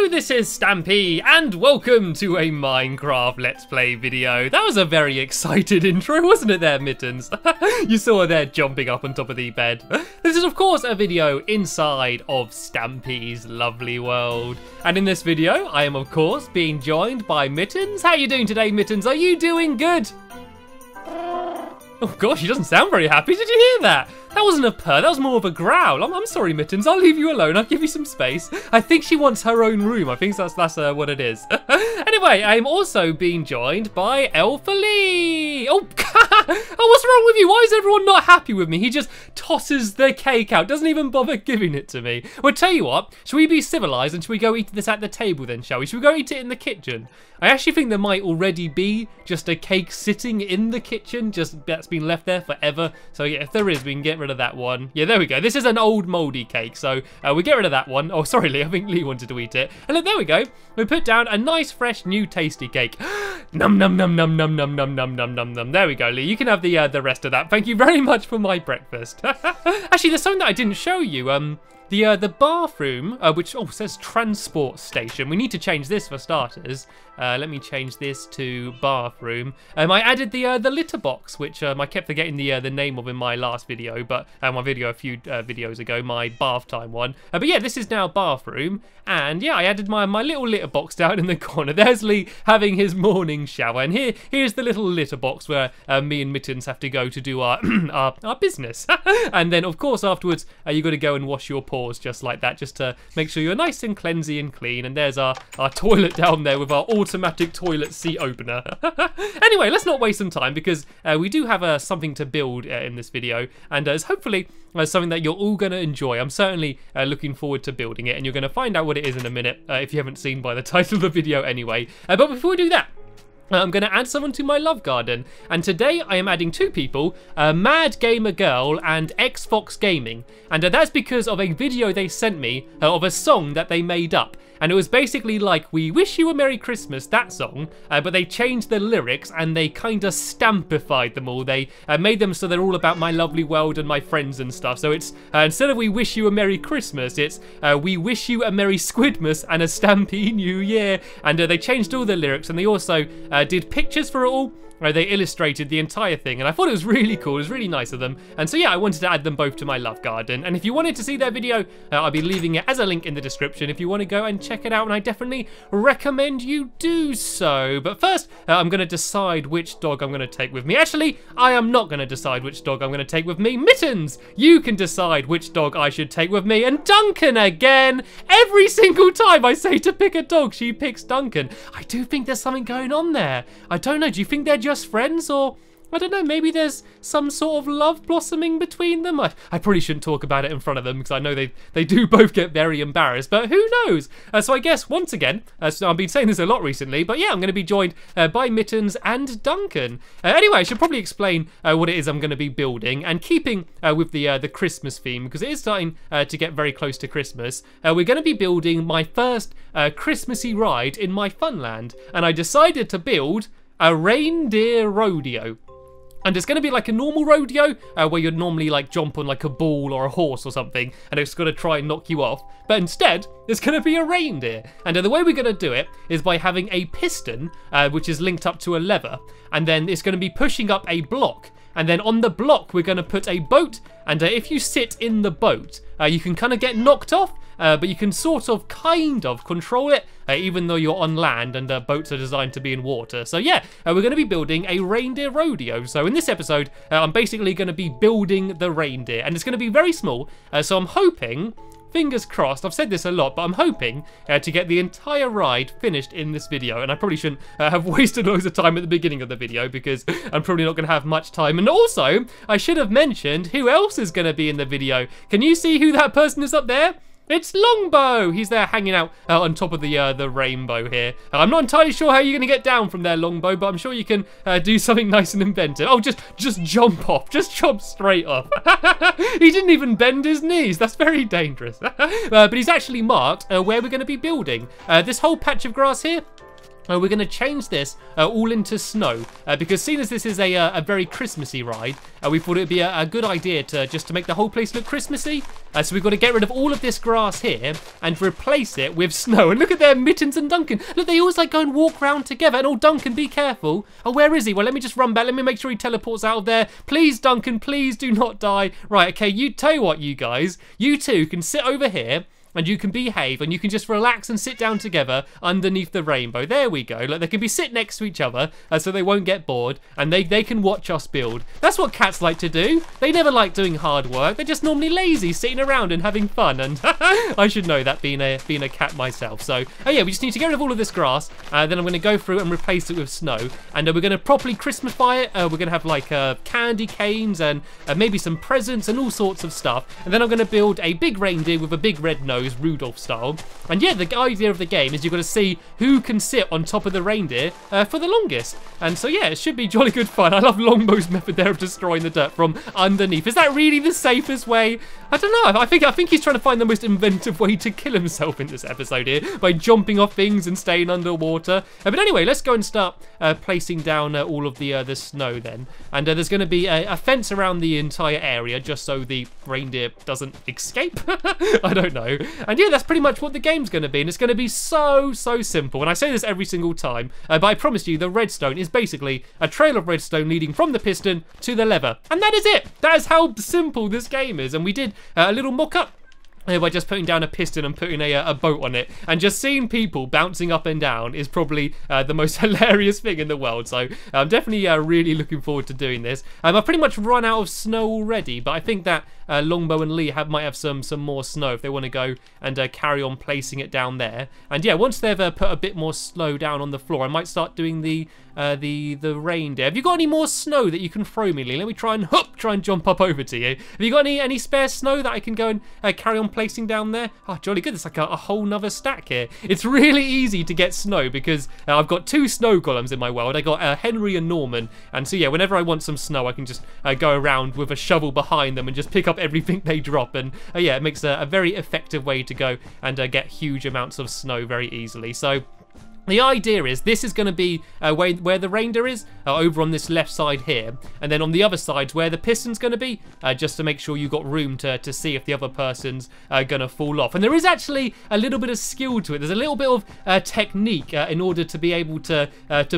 Hello, this is Stampy, and welcome to a Minecraft Let's Play video. That was a very excited intro, wasn't it there, Mittens? You saw her there jumping up on top of the bed. This is, of course, a video inside of Stampy's lovely world. And in this video, I am, of course, being joined by Mittens. How are you doing today, Mittens? Are you doing good? Oh gosh, he doesn't sound very happy. Did you hear that? That wasn't a purr, that was more of a growl. I'm sorry, Mittens, I'll leave you alone. I'll give you some space. I think she wants her own room. I think that's what it is. Anyway, I'm also being joined by Elfily. Oh, what's wrong with you? Why is everyone not happy with me? He just tosses the cake out, doesn't even bother giving it to me. Well, tell you what, should we be civilized and should we go eat this at the table then, shall we? Should we go eat it in the kitchen? I actually think there might already be just a cake sitting in the kitchen, just that's been left there forever. So yeah, if there is, we can get rid of that one. Yeah, there we go. This is an old mouldy cake, so we get rid of that one. Oh, sorry, Lee. I think Lee wanted to eat it. And look, there we go. We put down a nice, fresh, new, tasty cake. Num num num num num num num num num num num. There we go, Lee. You can have the rest of that. Thank you very much for my breakfast. Actually, there's something that I didn't show you. The bathroom, which says transport station. We need to change this for starters. Let me change this to bathroom. I added the litter box, which I kept forgetting the name of in my last video, but my video a few videos ago, my bath time one. But yeah, this is now bathroom, and yeah, I added my little litter box down in the corner. There's Lee having his morning shower, and here's the little litter box where me and Mittens have to go to do our our business. And then of course afterwards you got to go and wash your paws just like that, just to make sure you're nice and cleansy and clean. And there's our toilet down there with our automatic toilet seat opener. Anyway, let's not waste some time because we do have something to build in this video, and it's hopefully something that you're all going to enjoy. I'm certainly looking forward to building it, and you're going to find out what it is in a minute if you haven't seen by the title of the video anyway. But before we do that, I'm going to add someone to my love garden, and today I am adding two people, Mad Gamer Girl and Xfox Gaming, and that's because of a video they sent me of a song that they made up. And it was basically like, "We wish you a Merry Christmas," that song, but they changed the lyrics and they kind of stampified them all. They made them so they're all about my lovely world and my friends and stuff. So it's, instead of "We wish you a Merry Christmas," it's "We wish you a Merry Squidmas and a Stampy New Year." And they changed all the lyrics, and they also did pictures for it all. They illustrated the entire thing, and I thought it was really cool. It was really nice of them. And so yeah, I wanted to add them both to my love garden. And if you wanted to see their video, I'll be leaving it as a link in the description if you want to go and check it out, and I definitely recommend you do so. But first, I'm going to decide which dog I'm going to take with me. Actually, I am not going to decide which dog I'm going to take with me. Mittens, you can decide which dog I should take with me. And Duncan again. Every single time I say to pick a dog, she picks Duncan. I do think there's something going on there. I don't know, do you think they're just friends, or I don't know, maybe there's some sort of love blossoming between them? I probably shouldn't talk about it in front of them because I know they do both get very embarrassed, but who knows? So I guess once again, so I've been saying this a lot recently, but yeah, I'm going to be joined by Mittens and Duncan. Anyway, I should probably explain what it is I'm going to be building, and keeping with the Christmas theme, because it is starting to get very close to Christmas. We're going to be building my first Christmassy ride in my Funland, and I decided to build a Reindeer Rodeo. And it's going to be like a normal rodeo, where you'd normally like jump on like a bull or a horse or something, and it's going to try and knock you off. But instead, it's going to be a reindeer. And the way we're going to do it is by having a piston, which is linked up to a lever, and then it's going to be pushing up a block. And then on the block, we're going to put a boat, and if you sit in the boat, you can kind of get knocked off, but you can kind of control it, even though you're on land and boats are designed to be in water. So yeah, we're going to be building a Reindeer Rodeo. So in this episode, I'm basically going to be building the reindeer, and it's going to be very small. So I'm hoping, fingers crossed, I've said this a lot, but I'm hoping to get the entire ride finished in this video. And I probably shouldn't have wasted loads of time at the beginning of the video, because I'm probably not going to have much time. And also, I should have mentioned who else is going to be in the video. Can you see who that person is up there? It's Longbow! He's there hanging out on top of the rainbow here. I'm not entirely sure how you're going to get down from there, Longbow, but I'm sure you can do something nice and inventive. Oh, just jump off. Just jump straight off. He didn't even bend his knees. That's very dangerous. But he's actually marked where we're going to be building. This whole patch of grass here, we're going to change this all into snow because seeing as this is a very Christmassy ride, we thought it would be a good idea to make the whole place look Christmassy. So we've got to get rid of all of this grass here and replace it with snow. And look at their Mittens and Duncan. Look, they always like go and walk around together. And oh, Duncan, be careful. Oh, where is he? Well, let me just run back. Let me make sure he teleports out of there. Please, Duncan, please do not die. Right, okay, tell you what, you guys. You two can sit over here. And you can behave, and you can just relax and sit down together underneath the rainbow. There we go. Like, they can be sit next to each other, so they won't get bored, and they can watch us build. That's what cats like to do. They never like doing hard work. They're just normally lazy, sitting around and having fun. And I should know that, being a cat myself. So, oh yeah, we just need to get rid of all of this grass. Then I'm going to go through and replace it with snow, and we're going to properly Christmasify it. We're going to have like candy canes and maybe some presents and all sorts of stuff. And then I'm going to build a big reindeer with a big red nose. Rudolph style. And yeah, the idea of the game is you've got to see who can sit on top of the reindeer for the longest. And so yeah, it should be jolly good fun. I love Longbow's method there of destroying the dirt from underneath. Is that really the safest way? I don't know. I think he's trying to find the most inventive way to kill himself in this episode here by jumping off things and staying underwater. But anyway, let's go and start placing down all of the snow then. And there's going to be a fence around the entire area just so the reindeer doesn't escape. I don't know. And yeah, that's pretty much what the game's going to be. And it's going to be so simple. And I say this every single time, but I promise you the redstone is basically a trail of redstone leading from the piston to the lever. And that is it. That is how simple this game is. And we did a little mock-up by just putting down a piston and putting a boat on it, and just seeing people bouncing up and down is probably the most hilarious thing in the world. So I'm definitely really looking forward to doing this. I've pretty much run out of snow already, but I think that Longbow and Lee might have some more snow if they want to go and carry on placing it down there. And yeah, once they've put a bit more snow down on the floor, I might start doing the reindeer. Have you got any more snow that you can throw me, Lee? Let me try and jump up over to you. Have you got any spare snow that I can go and carry on placing down there? Oh, jolly good. It's like a whole nother stack here. It's really easy to get snow because I've got two snow golems in my world. I got Henry and Norman, and so yeah, whenever I want some snow, I can just go around with a shovel behind them and just pick up everything they drop. And yeah, it makes a very effective way to go and get huge amounts of snow very easily. So the idea is this is going to be where the reindeer is, over on this left side here, and then on the other side where the piston's going to be, just to make sure you've got room to see if the other person's going to fall off. And there is actually a little bit of skill to it. There's a little bit of technique in order to be able to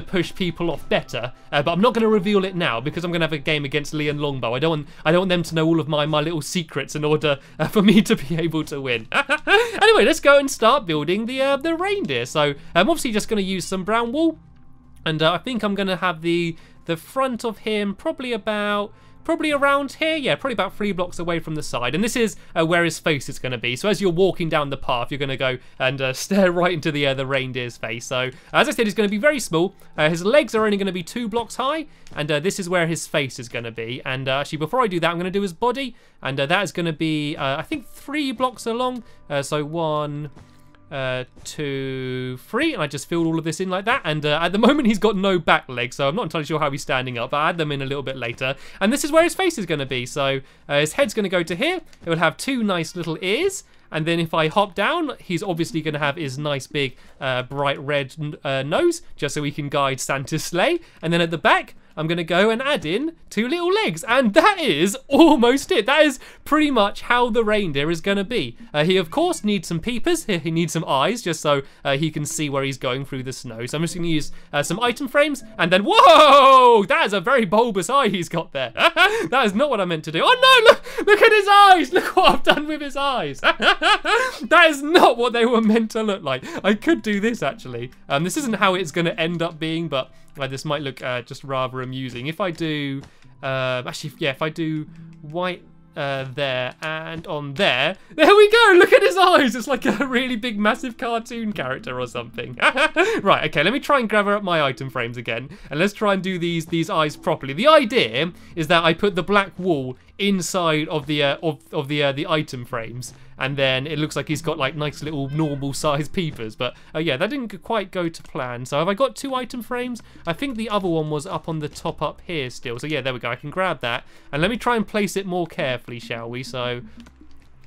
push people off better, but I'm not going to reveal it now because I'm going to have a game against Lee and Longbow. I don't want them to know all of my little secrets in order for me to be able to win. Anyway, let's go and start building the reindeer. So I'm obviously just going to use some brown wool, and I think I'm going to have the front of him probably around here. Yeah, probably about 3 blocks away from the side. And this is where his face is going to be. So as you're walking down the path, you're going to go and stare right into the reindeer's face. So as I said, he's going to be very small. His legs are only going to be 2 blocks high, and this is where his face is going to be. And actually, before I do that, I'm going to do his body, and that is going to be I think 3 blocks along. So 1, 2, 3, and I just filled all of this in like that. And at the moment he's got no back legs, so I'm not entirely sure how he's standing up, but I'll add them in a little bit later. And this is where his face is going to be. So his head's going to go to here. It will have 2 nice little ears, and then if I hop down, he's obviously going to have his nice big bright red nose, just so he can guide Santa's sleigh. And then at the back, I'm going to go and add in 2 little legs. And that is almost it. That is pretty much how the reindeer is going to be. He, of course, needs some peepers. He needs some eyes, just so he can see where he's going through the snow. So I'm just going to use some item frames. And then, whoa! That is a very bulbous eye he's got there. That is not what I meant to do. Oh, no! Look at his eyes! Look what I've done with his eyes. That is not what they were meant to look like. I could do this, actually. This isn't how it's going to end up being, but this might look just rather amusing. If I do, actually, yeah, if I do white there and on there we go. Look at his eyes. It's like a really big, massive cartoon character or something. Right, okay, let me try and gather up my item frames again, and let's try and do these eyes properly. The idea is that I put the black wool inside of the item frames, and then it looks like he's got like nice little normal size peepers. But yeah, that didn't quite go to plan. So have I got 2 item frames? I think the other one was up on the top up here still. So yeah, there we go. I can grab that, and let me try and place it more carefully, shall we? So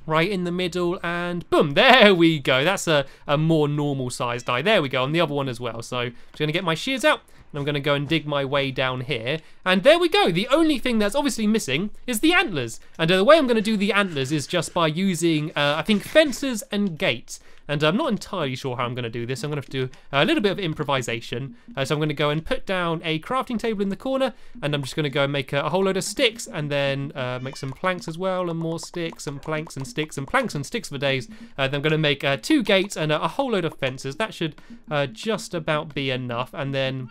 right in the middle, and boom, there we go. That's a more normal sized eye. There we go, on the other one as well. So I'm just going to get my shears out, and I'm going to go and dig my way down here. And there we go. The only thing that's obviously missing is the antlers. And the way I'm going to do the antlers is just by using, I think, fences and gates. And I'm not entirely sure how I'm going to do this. I'm going to have to do a little bit of improvisation. So I'm going to go and put down a crafting table in the corner, and I'm just going to go and make a whole load of sticks, and then make some planks as well, and more sticks, and planks and sticks, and planks and sticks for days. Then I'm going to make 2 gates and a whole load of fences. That should just about be enough. And then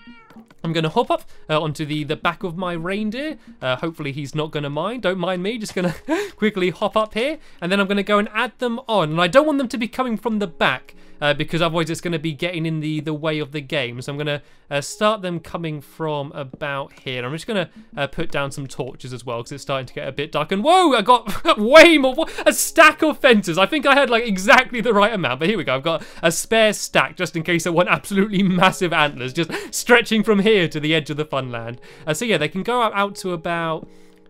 I'm going to hop up onto the back of my reindeer. Hopefully he's not going to mind. Don't mind me. Just going to quickly hop up here. And then I'm going to go and add them on. And I don't want them to be coming from the back because otherwise it's going to be getting in the way of the game. So I'm going to start them coming from about here. And I'm just going to put down some torches as well because it's starting to get a bit dark. And whoa, I got way more. A stack of fences. I think I had like exactly the right amount. But here we go. I've got a spare stack just in case I want absolutely massive antlers just stretching from here to the edge of the Funland. So yeah, they can go out to about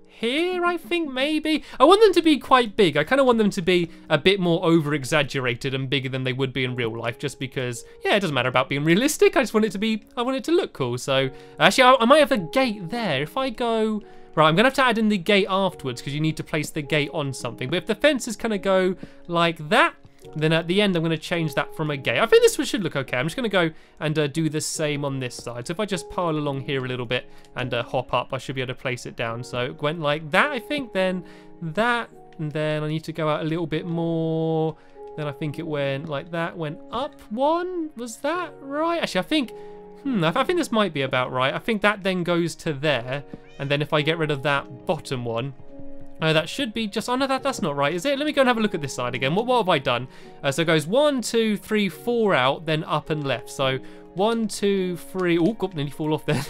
here, I think, maybe. I want them to be quite big. I kind of want them to be a bit more over-exaggerated and bigger than they would be in real life, just because, yeah, it doesn't matter about being realistic. I just want it to be, I want it to look cool. So, actually, I might have a gate there. If I go... Right, I'm going to have to add in the gate afterwards because you need to place the gate on something. But if the fences kind of go like that, then at the end, I'm going to change that from a gate. I think this one should look okay. I'm just going to go and do the same on this side. So if I just pile along here a little bit and hop up, I should be able to place it down. So it went like that, I think. Then that, and then I need to go out a little bit more. Then I think it went like that, went up one. Was that right? Actually, I think... I think this might be about right. I think that then goes to there. And then if I get rid of that bottom one, that should be just... Oh, no, that's not right, is it? Let me go and have a look at this side again. What have I done? So it goes 1, 2, 3, 4 out, then up and left. So 1, 2, 3... Oh, got nearly fall off there.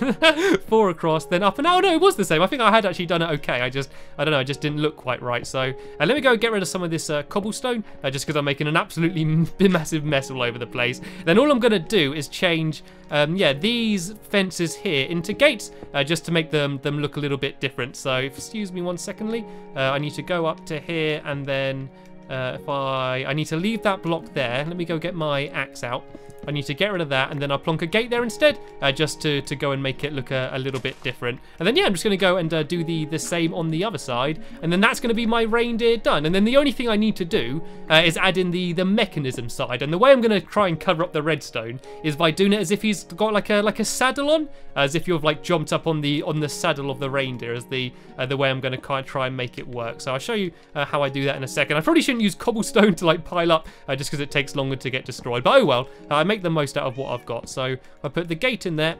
4 across, then up and... Oh, no, it was the same. I think I had actually done it okay. I don't know, it just didn't look quite right. So let me go get rid of some of this cobblestone, just because I'm making an absolutely massive mess all over the place. Then all I'm going to do is change... these fences here into gates, just to make them look a little bit different. So, excuse me one secondly, I need to go up to here, and then if I need to leave that block there. Let me go get my axe out. I need to get rid of that, and then I'll plonk a gate there instead, just to go and make it look a little bit different. And then, yeah, I'm just going to go and do the same on the other side, and then that's going to be my reindeer done. And then the only thing I need to do is add in the mechanism side. And the way I'm going to try and cover up the redstone is by doing it as if he's got like a saddle on, as if you've like jumped up on the saddle of the reindeer, as the way I'm going to kind of try and make it work. So I'll show you how I do that in a second. I probably shouldn't use cobblestone to like pile up, just because it takes longer to get destroyed. But oh well, I make the most out of what I've got. So I put the gate in there,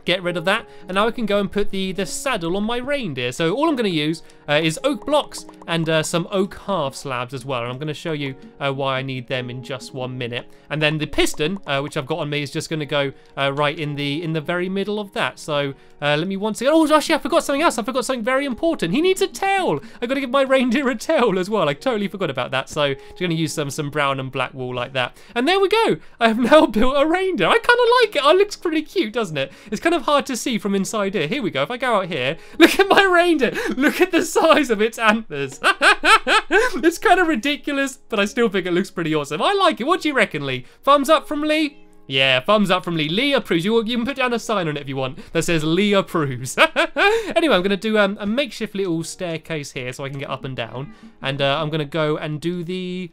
get rid of that, and now I can go and put the saddle on my reindeer. So all I'm going to use is oak blocks and some oak half slabs as well, and I'm going to show you why I need them in just 1 minute. And then the piston, which I've got on me, is just going to go right in the very middle of that. So let me once again... Oh, actually, I forgot something else. I forgot something very important. He needs a tail. I've got to give my reindeer a tail as well. I totally forgot about that. So I'm going to use some brown and black wool like that. And there we go. I have now built a reindeer. I kind of like it. It looks pretty cute, doesn't it? It's kind of hard to see from inside here. Here we go. If I go out here, look at my reindeer. Look at the size of its antlers. It's kind of ridiculous, but I still think it looks pretty awesome. I like it. What do you reckon, Lee? Thumbs up from Lee? Yeah, thumbs up from Lee. Lee approves. You can put down a sign on it if you want that says Lee approves. Anyway, I'm going to do a makeshift little staircase here so I can get up and down. And I'm going to go and do the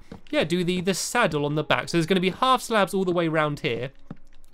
saddle on the back. So there's going to be half slabs all the way around here.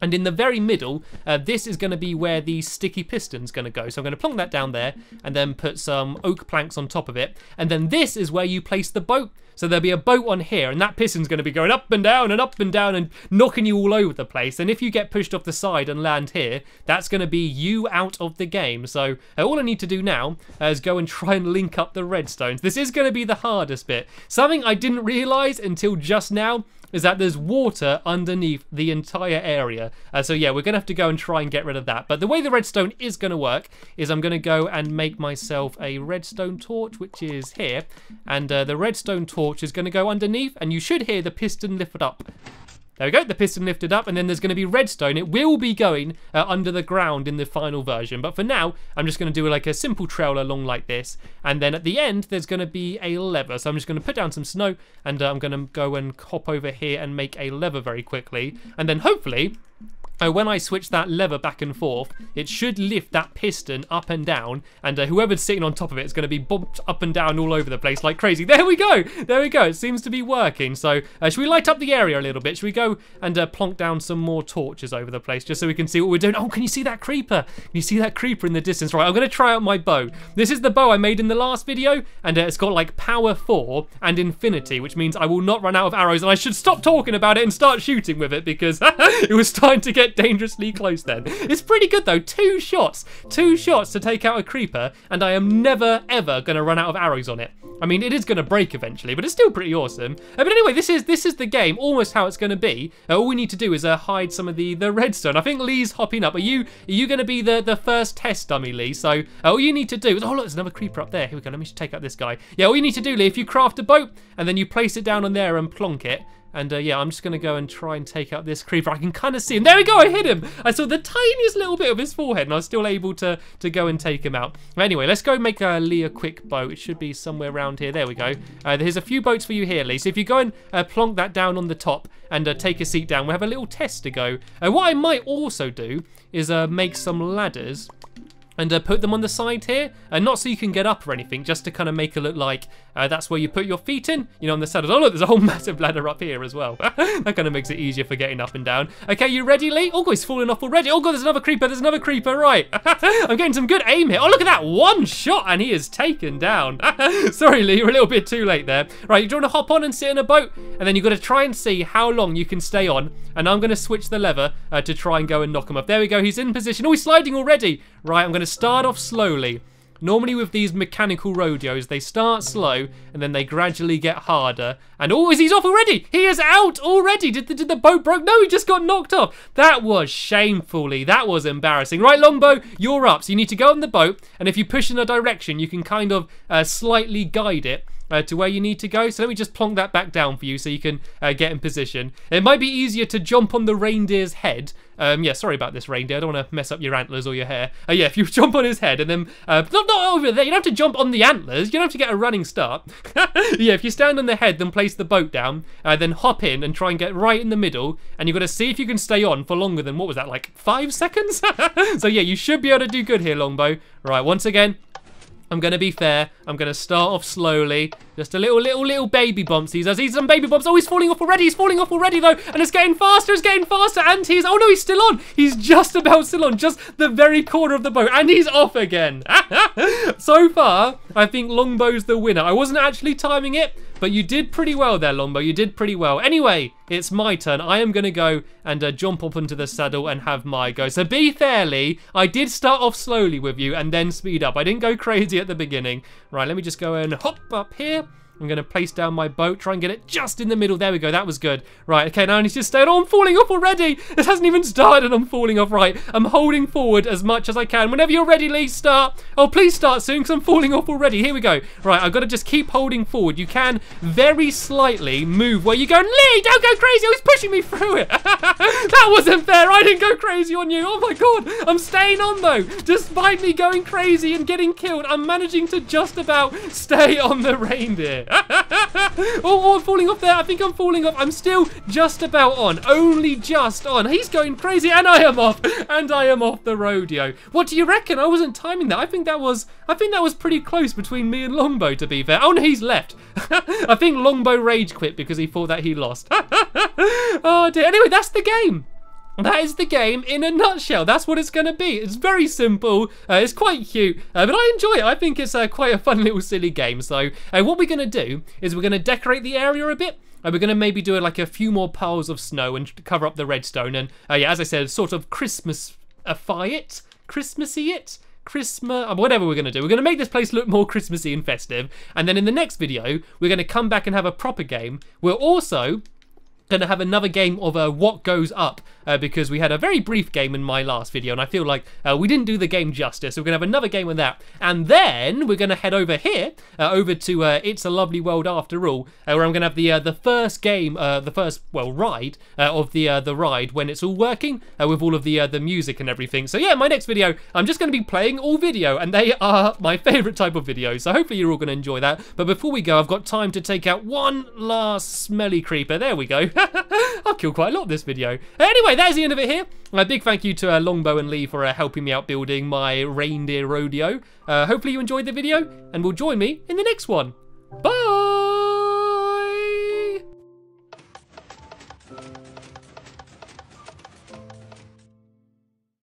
And in the very middle, this is going to be where the sticky piston's going to go. So I'm going to plonk that down there and then put some oak planks on top of it. And then this is where you place the boat. So there'll be a boat on here, and that piston's going to be going up and down and knocking you all over the place. And if you get pushed off the side and land here, that's going to be you out of the game. So all I need to do now is go and try and link up the redstones. This is going to be the hardest bit. Something I didn't realise until just now is that there's water underneath the entire area. So yeah, we're going to have to go and try and get rid of that. But the way the redstone is going to work is I'm going to go and make myself a redstone torch, which is here. And the redstone torch is going to go underneath, and you should hear the piston lift up. There we go, the piston lifted up, and then there's going to be redstone. It will be going under the ground in the final version, but for now, I'm just going to do like a simple trail along like this, and then at the end, there's going to be a lever. So I'm just going to put down some snow, and I'm going to go and hop over here and make a lever very quickly, and then hopefully, when I switch that lever back and forth, it should lift that piston up and down, and whoever's sitting on top of it is going to be bumped up and down all over the place like crazy. There we go. There we go. It seems to be working. So should we light up the area a little bit? Should we go and plonk down some more torches over the place just so we can see what we're doing? Oh, can you see that creeper? Can you see that creeper in the distance? Right, I'm going to try out my bow. This is the bow I made in the last video, and it's got like power 4 and infinity, which means I will not run out of arrows, and I should stop talking about it and start shooting with it because it was starting to get dangerously close then. It's pretty good though, 2 shots to take out a creeper, and I am never ever gonna run out of arrows on it. I mean, it is gonna break eventually, but it's still pretty awesome. But anyway, this is the game, almost how it's gonna be. All we need to do is hide some of the redstone. I think Lee's hopping up. Are you gonna be the first test dummy, Lee? So all you need to do is, oh look, there's another creeper up there. Here we go, let me just take out this guy. Yeah, all you need to do, Lee, if you craft a boat and then you place it down on there and plonk it, and yeah, I'm just going to go and try and take out this creeper. I can kind of see him. There we go, I hit him. I saw the tiniest little bit of his forehead, and I was still able to go and take him out. Anyway, let's go make Lee a quick boat. It should be somewhere around here. There we go. There's a few boats for you here, Lee. So if you go and plonk that down on the top and take a seat down, we'll have a little test to go. What I might also do is make some ladders and put them on the side here, not so you can get up or anything, just to kind of make it look like that's where you put your feet in, you know, on the side. Oh look, there's a whole massive ladder up here as well. That kind of makes it easier for getting up and down. Okay, you ready, Lee? Oh god, he's falling off already. Oh god, there's another creeper, right. I'm getting some good aim here. Oh, look at that, 1 shot, and he is taken down. Sorry, Lee, you're a little bit too late there. Right, you want to hop on and sit in a boat, and then you've got to try and see how long you can stay on, and I'm going to switch the lever to try and go and knock him off. There we go, he's in position. Oh, he's sliding already. Right, I'm going to start off slowly. Normally with these mechanical rodeos, they start slow and then they gradually get harder. And oh, he's off already? He is out already. Did the boat broke? No, he just got knocked off. That was shamefully. That was embarrassing. Right, Longbow, you're up. So you need to go on the boat, and if you push in a direction, you can kind of slightly guide it to where you need to go. So let me just plonk that back down for you so you can get in position. It might be easier to jump on the reindeer's head. Yeah, sorry about this, reindeer. I don't want to mess up your antlers or your hair. Yeah, if you jump on his head and then... not over there. You don't have to jump on the antlers. You don't have to get a running start. Yeah, if you stand on the head, then place the boat down, then hop in and try and get right in the middle, and you've got to see if you can stay on for longer than, what was that, like 5 seconds? So yeah, you should be able to do good here, Longbow. Right, once again, I'm going to be fair. I'm going to start off slowly. Just a little baby bumps. He's some baby bumps. Oh, he's falling off already. He's falling off already, though. And it's getting faster. It's getting faster. And he's... Oh, no, he's still on. He's just about still on. Just the very corner of the boat. And he's off again. So far, I think Longbow's the winner. I wasn't actually timing it, but you did pretty well there, Longbow. You did pretty well. Anyway, it's my turn. I am going to go and jump up onto the saddle and have my go. So be fair, Lee. I did start off slowly with you and then speed up. I didn't go crazy at the beginning. Right, let me just go and hop up here. I'm going to place down my boat, try and get it just in the middle. There we go, that was good. Right, okay, now I need to stay. Oh, I'm falling off already. It hasn't even started, I'm falling off. Right, I'm holding forward as much as I can. Whenever you're ready, Lee, start. Oh, please start soon, because I'm falling off already. Here we go. Right, I've got to just keep holding forward. You can very slightly move where you're going. Lee, don't go crazy. Oh, he's pushing me through it. That wasn't fair. I didn't go crazy on you. Oh, my God. I'm staying on, though. Despite me going crazy and getting killed, I'm managing to just about stay on the reindeer. Oh, I'm falling off there. I think I'm falling off. I'm still just about on. Only just on. He's going crazy, and I am off. And I am off the rodeo. What do you reckon? I wasn't timing that. I think that was pretty close between me and Longbow, to be fair. Oh no, he's left. I think Longbow rage quit because he thought that he lost. Oh dear. Anyway, that's the game. That is the game in a nutshell. That's what it's going to be. It's very simple. It's quite cute, but I enjoy it. I think it's quite a fun little silly game. So what we're going to do is we're going to decorate the area a bit. We're going to maybe do like a few more piles of snow and cover up the redstone. And yeah, as I said, sort of Christmas-ify it, Christmassy it. Whatever we're going to do. We're going to make this place look more Christmassy and festive. And then in the next video, we're going to come back and have a proper game. We're also gonna have another game of What Goes Up, because we had a very brief game in my last video, and I feel like we didn't do the game justice. So we're gonna have another game of that, and then we're gonna head over here, over to It's a Lovely World After All, where I'm gonna have the first game, the first ride of the ride when it's all working, with all of the music and everything. So yeah, my next video, I'm just gonna be playing all video, and they are my favourite type of videos. So hopefully you're all gonna enjoy that. But before we go, I've got time to take out one last smelly creeper. There we go. I'll kill quite a lot this video. Anyway, that's the end of it here. A big thank you to Longbow and Lee for helping me out building my Reindeer Rodeo. Hopefully you enjoyed the video, and will join me in the next one. Bye!